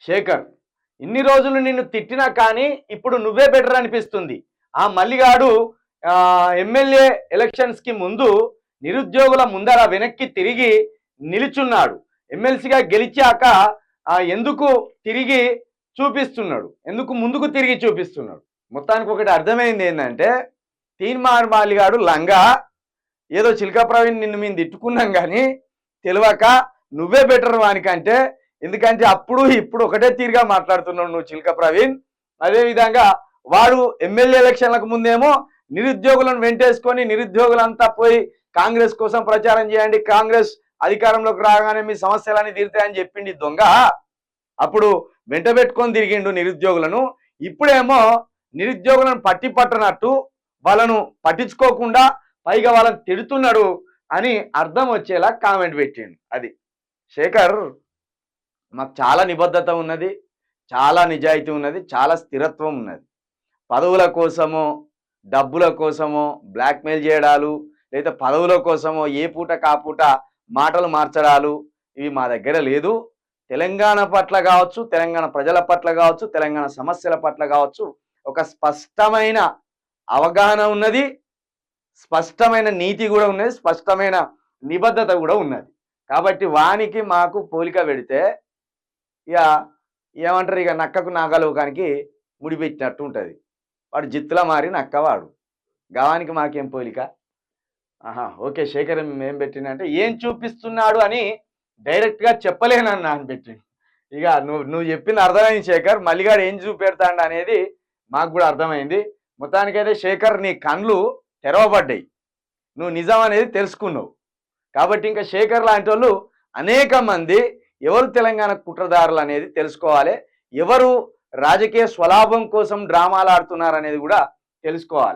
శేఖర్, ఇన్ని రోజులు నిన్ను తిట్టినా కానీ ఇప్పుడు నువ్వే బెటర్ అనిపిస్తుంది. ఆ మల్లిగాడు ఎమ్మెల్యే ఎలక్షన్స్కి ముందు నిరుద్యోగుల ముందర వెనక్కి తిరిగి నిలుచున్నాడు. ఎమ్మెల్సీగా గెలిచాక ఎందుకు తిరిగి చూపిస్తున్నాడు, ఎందుకు ముందుకు తిరిగి చూపిస్తున్నాడు. మొత్తానికి ఒకటి అర్థమైంది ఏంటంటే, తీన్మార్ మల్లిగాడు లంగా ఏదో చిల్కా ప్రవీణ్ నిన్ను మేము తిట్టుకున్నాం కానీ తెలియక నువ్వే బెటర్ వానికంటే. ఎందుకంటే అప్పుడు ఇప్పుడు ఒకటే తీరుగా మాట్లాడుతున్నావు నువ్వు చిల్క ప్రవీణ్. అదేవిధంగా వాడు ఎమ్మెల్యే ఎలక్షన్లకు ముందేమో నిరుద్యోగులను వెంటేసుకొని నిరుద్యోగులంతా పోయి కాంగ్రెస్ కోసం ప్రచారం చేయండి, కాంగ్రెస్ అధికారంలోకి రాగానే మీ సమస్యలన్నీ తీరుతాయని చెప్పిండి దొంగ. అప్పుడు వెంట పెట్టుకొని తిరిగిండు నిరుద్యోగులను. ఇప్పుడేమో నిరుద్యోగులను పట్టనట్టు వాళ్ళను పట్టించుకోకుండా పైగా వాళ్ళని తిడుతున్నాడు అని అర్థం వచ్చేలా కామెంట్ పెట్టిండు. అది శేఖర్, మాకు చాలా నిబద్ధత ఉన్నది, చాలా నిజాయితీ ఉన్నది, చాలా స్థిరత్వం ఉన్నది. పదవుల కోసమో డబ్బుల కోసమో బ్లాక్మెయిల్ చేయడాలు, లేదా పదవుల కోసమో ఏ పూట కాపూట మాటలు మార్చడాలు ఇవి మా దగ్గర లేదు. తెలంగాణ పట్ల కావచ్చు, తెలంగాణ ప్రజల పట్ల కావచ్చు, తెలంగాణ సమస్యల పట్ల కావచ్చు ఒక స్పష్టమైన అవగాహన ఉన్నది, స్పష్టమైన నీతి కూడా ఉన్నది, స్పష్టమైన నిబద్ధత కూడా ఉన్నది. కాబట్టి వానికి మాకు పోలిక పెడితే ఇక ఏమంటారు, ఇక నక్కకు నాగలోకానికి ముడిపెట్టినట్టు ఉంటుంది. వాడు జిత్తుల మారి నక్కవాడు, గావానికి మాకేం పోలిక. ఓకే శేఖర్ ఏం పెట్టినంటే ఏం చూపిస్తున్నాడు అని డైరెక్ట్గా చెప్పలేనన్నా అని పెట్టిండు. ఇక నువ్వు చెప్పింది అర్థమైంది శేఖర్, మల్లిగాడు ఏం చూపెడతాడు అనేది మాకు కూడా అర్థమైంది. మొత్తానికైతే శేఖర్ నీ కళ్ళు తెరవబడ్డాయి, నువ్వు నిజం అనేది తెలుసుకున్నావు. కాబట్టి ఇంకా శేఖర్ లాంటి వాళ్ళు అనేక మంది ఎవరు తెలంగాణ కుట్రదారులు అనేది తెలుసుకోవాలి, ఎవరు రాజకీయ స్వలాభం కోసం డ్రామాలు ఆడుతున్నారు అనేది కూడా తెలుసుకోవాలి.